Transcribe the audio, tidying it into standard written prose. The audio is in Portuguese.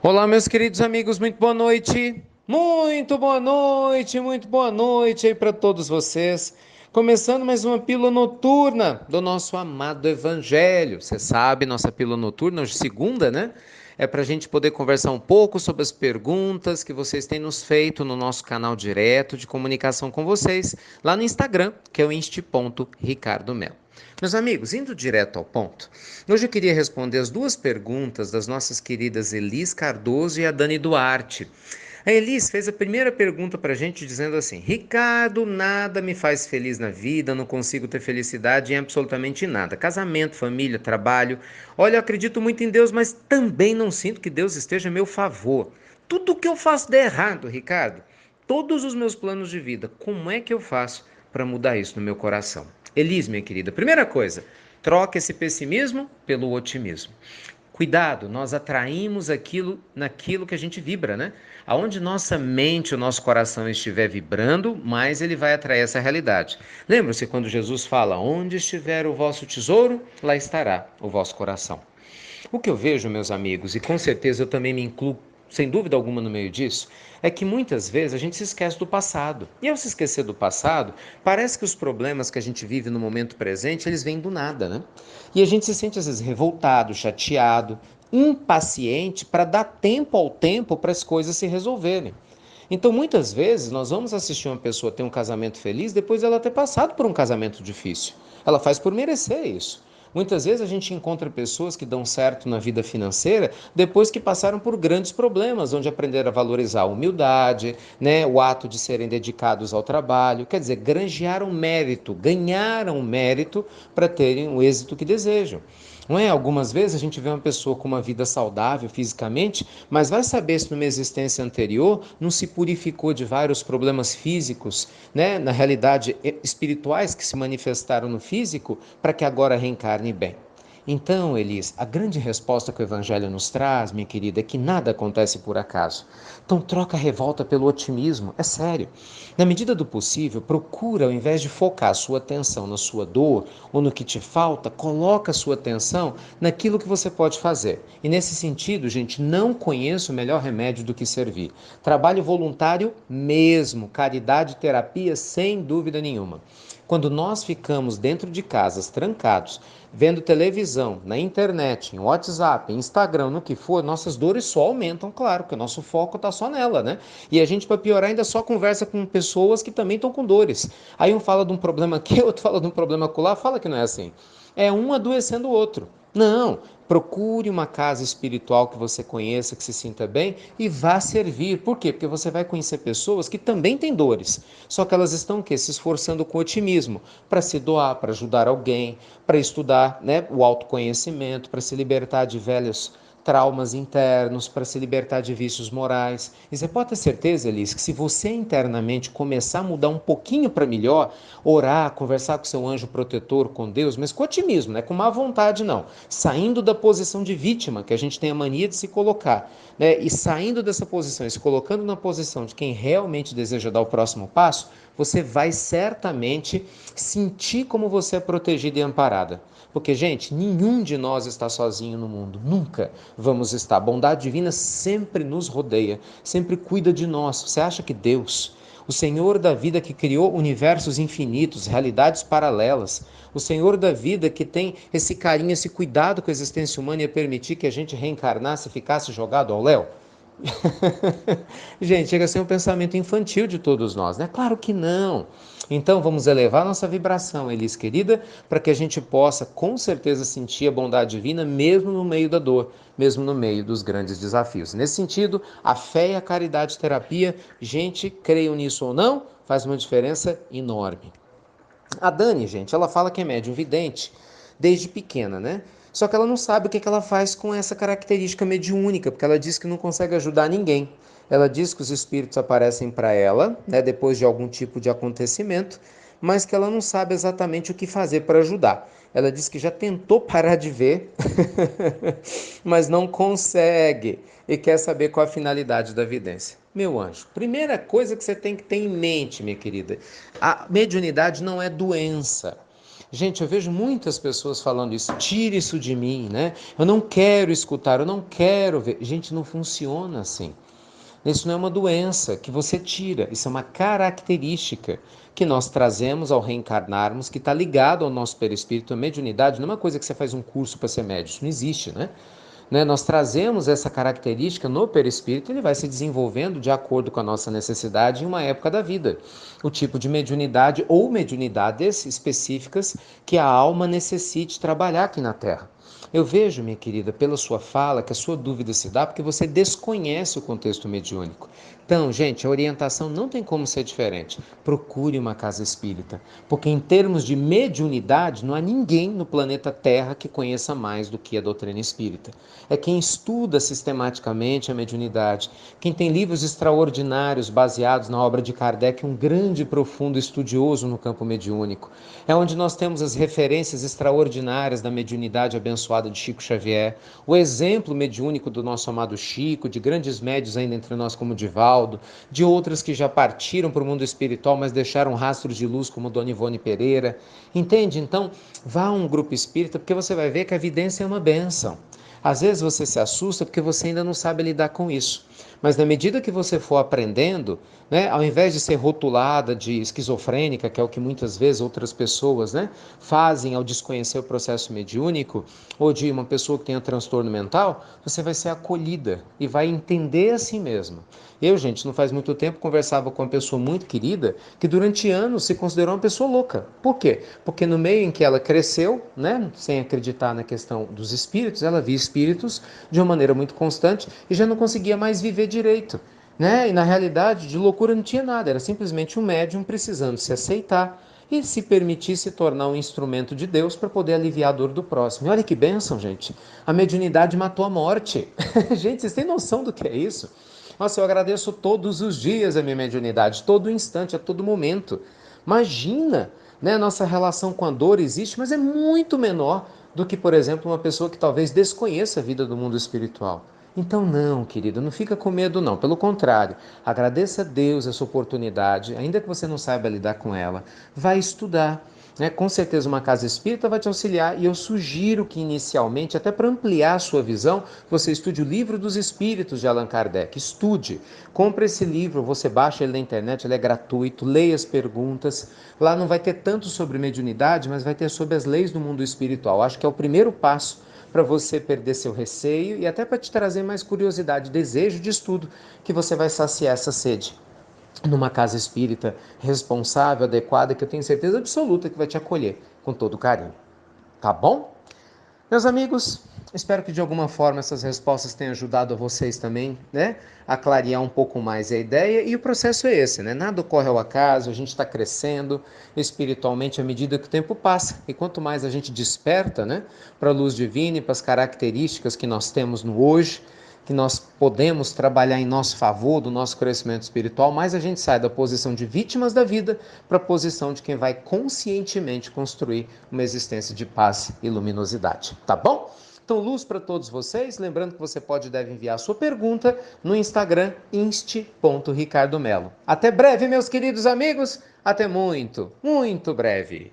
Olá, meus queridos amigos, muito boa noite. Muito boa noite, muito boa noite aí para todos vocês. Começando mais uma pílula noturna do nosso amado Evangelho. Você sabe, nossa pílula noturna, hoje segunda, né? É para a gente poder conversar um pouco sobre as perguntas que vocês têm nos feito no nosso canal direto de comunicação com vocês, lá no Instagram, que é o insti.ricardomelo. Meus amigos, indo direto ao ponto, hoje eu queria responder as duas perguntas das nossas queridas Elis Cardoso e a Dani Duarte. A Elis fez a primeira pergunta para a gente dizendo assim: Ricardo, nada me faz feliz na vida, não consigo ter felicidade em absolutamente nada. Casamento, família, trabalho. Olha, eu acredito muito em Deus, mas também não sinto que Deus esteja a meu favor. Tudo que eu faço dá errado, Ricardo. Todos os meus planos de vida, como é que eu faço para mudar isso no meu coração? Elis, minha querida, primeira coisa, troca esse pessimismo pelo otimismo. Cuidado, nós atraímos aquilo naquilo que a gente vibra, né? Aonde nossa mente, o nosso coração estiver vibrando, mais ele vai atrair essa realidade. Lembra-se quando Jesus fala: onde estiver o vosso tesouro, lá estará o vosso coração. O que eu vejo, meus amigos, e com certeza eu também me incluo, sem dúvida alguma, no meio disso, é que muitas vezes a gente se esquece do passado. E ao se esquecer do passado, parece que os problemas que a gente vive no momento presente, eles vêm do nada, né? E a gente se sente às vezes revoltado, chateado, impaciente para dar tempo ao tempo para as coisas se resolverem. Então, muitas vezes, nós vamos assistir uma pessoa ter um casamento feliz depois dela ter passado por um casamento difícil. Ela faz por merecer isso. Muitas vezes a gente encontra pessoas que dão certo na vida financeira depois que passaram por grandes problemas, onde aprenderam a valorizar a humildade, né, o ato de serem dedicados ao trabalho, quer dizer, granjearam mérito, ganharam mérito para terem o êxito que desejam. Não é? Algumas vezes a gente vê uma pessoa com uma vida saudável fisicamente, mas vai saber se numa existência anterior não se purificou de vários problemas físicos, né? Na realidade espirituais que se manifestaram no físico, para que agora reencarne bem. Então, Elis, a grande resposta que o Evangelho nos traz, minha querida, é que nada acontece por acaso. Então, troca a revolta pelo otimismo, é sério. Na medida do possível, procura, ao invés de focar a sua atenção na sua dor ou no que te falta, coloca a sua atenção naquilo que você pode fazer. E nesse sentido, gente, não conheço melhor remédio do que servir. Trabalho voluntário mesmo, caridade e terapia sem dúvida nenhuma. Quando nós ficamos dentro de casas, trancados, vendo televisão, na internet, em WhatsApp, em Instagram, no que for, nossas dores só aumentam, claro, porque o nosso foco está só nela, né? E a gente, para piorar, ainda só conversa com pessoas que também estão com dores. Aí um fala de um problema aqui, outro fala de um problema acolá, fala que não é assim. É um adoecendo o outro. Não, procure uma casa espiritual que você conheça, que se sinta bem e vá servir. Por quê? Porque você vai conhecer pessoas que também têm dores, só que elas estão o quê? Se esforçando com otimismo para se doar, para ajudar alguém, para estudar, né, o autoconhecimento, para se libertar de velhos traumas internos, para se libertar de vícios morais. E você pode ter certeza, Elis, que se você internamente começar a mudar um pouquinho para melhor, orar, conversar com seu anjo protetor, com Deus, mas com otimismo, não é com má vontade, não. Saindo da posição de vítima, que a gente tem a mania de se colocar, né? E saindo dessa posição e se colocando na posição de quem realmente deseja dar o próximo passo, você vai certamente sentir como você é protegida e amparada. Porque, gente, nenhum de nós está sozinho no mundo, nunca vamos estar. A bondade divina sempre nos rodeia, sempre cuida de nós. Você acha que Deus, o Senhor da vida que criou universos infinitos, realidades paralelas, o Senhor da vida que tem esse carinho, esse cuidado com a existência humana e ia permitir que a gente reencarnasse e ficasse jogado ao léu? Gente, chega a ser um pensamento infantil de todos nós, né? Claro que não. Então vamos elevar nossa vibração, Elis querida, para que a gente possa com certeza sentir a bondade divina mesmo no meio da dor, mesmo no meio dos grandes desafios. Nesse sentido, a fé e a caridade terapia, gente, creiam nisso ou não, faz uma diferença enorme. A Dani, gente, ela fala que é médium vidente desde pequena, né? Só que ela não sabe o que ela faz com essa característica mediúnica, porque ela diz que não consegue ajudar ninguém. Ela diz que os espíritos aparecem para ela, né, depois de algum tipo de acontecimento, mas que ela não sabe exatamente o que fazer para ajudar. Ela diz que já tentou parar de ver, mas não consegue e quer saber qual a finalidade da vidência. Meu anjo, primeira coisa que você tem que ter em mente, minha querida, a mediunidade não é doença. Gente, eu vejo muitas pessoas falando isso, tire isso de mim, né? Eu não quero escutar, eu não quero ver. Gente, não funciona assim. Isso não é uma doença que você tira, isso é uma característica que nós trazemos ao reencarnarmos, que está ligado ao nosso perispírito. A mediunidade não é uma coisa que você faz um curso para ser médium, isso não existe, né? Nós trazemos essa característica no perispírito e ele vai se desenvolvendo de acordo com a nossa necessidade em uma época da vida. O tipo de mediunidade ou mediunidades específicas que a alma necessite trabalhar aqui na Terra. Eu vejo, minha querida, pela sua fala, que a sua dúvida se dá porque você desconhece o contexto mediúnico. Então, gente, a orientação não tem como ser diferente. Procure uma casa espírita, porque em termos de mediunidade, não há ninguém no planeta Terra que conheça mais do que a doutrina espírita. É quem estuda sistematicamente a mediunidade, quem tem livros extraordinários baseados na obra de Kardec, um grande e profundo estudioso no campo mediúnico. É onde nós temos as referências extraordinárias da mediunidade abençoada de Chico Xavier, o exemplo mediúnico do nosso amado Chico, de grandes médios ainda entre nós como Divaldo, de outras que já partiram para o mundo espiritual, mas deixaram rastros de luz como Dona Ivone Pereira. Entende? Então, vá a um grupo espírita, porque você vai ver que a evidência é uma bênção. Às vezes você se assusta porque você ainda não sabe lidar com isso. Mas na medida que você for aprendendo, né, ao invés de ser rotulada de esquizofrênica, que é o que muitas vezes outras pessoas, né, fazem ao desconhecer o processo mediúnico, ou de uma pessoa que tenha transtorno mental, você vai ser acolhida e vai entender a si mesma. Eu, gente, não faz muito tempo, conversava com uma pessoa muito querida que durante anos se considerou uma pessoa louca. Por quê? Porque no meio em que ela cresceu, né, sem acreditar na questão dos espíritos, ela via espíritos de uma maneira muito constante e já não conseguia mais viver direito. Né? E na realidade, de loucura não tinha nada, era simplesmente um médium precisando se aceitar e se permitir se tornar um instrumento de Deus para poder aliviar a dor do próximo. E olha que bênção, gente. A mediunidade matou a morte. Gente, vocês têm noção do que é isso? Nossa, eu agradeço todos os dias a minha mediunidade, todo instante, a todo momento. Imagina, né? A nossa relação com a dor existe, mas é muito menor do que, por exemplo, uma pessoa que talvez desconheça a vida do mundo espiritual. Então, não, querido, não fica com medo, não. Pelo contrário, agradeça a Deus essa oportunidade, ainda que você não saiba lidar com ela. Vai estudar. Né? Com certeza uma casa espírita vai te auxiliar e eu sugiro que inicialmente, até para ampliar a sua visão, você estude o Livro dos Espíritos de Allan Kardec. Estude, compre esse livro, você baixa ele na internet, ele é gratuito, leia as perguntas. Lá não vai ter tanto sobre mediunidade, mas vai ter sobre as leis do mundo espiritual. Acho que é o primeiro passo para você perder seu receio e até para te trazer mais curiosidade, desejo de estudo, que você vai saciar essa sede numa casa espírita responsável, adequada, que eu tenho certeza absoluta que vai te acolher com todo carinho. Tá bom? Meus amigos, espero que de alguma forma essas respostas tenham ajudado a vocês também, né? A clarear um pouco mais a ideia. E o processo é esse, né? Nada ocorre ao acaso, a gente está crescendo espiritualmente à medida que o tempo passa. E quanto mais a gente desperta, né? Para a luz divina e para as características que nós temos no hoje, que nós podemos trabalhar em nosso favor, do nosso crescimento espiritual, mais a gente sai da posição de vítimas da vida para a posição de quem vai conscientemente construir uma existência de paz e luminosidade. Tá bom? Então, luz para todos vocês. Lembrando que você pode e deve enviar a sua pergunta no Instagram, inst.ricardomelo. Até breve, meus queridos amigos. Até muito, muito breve.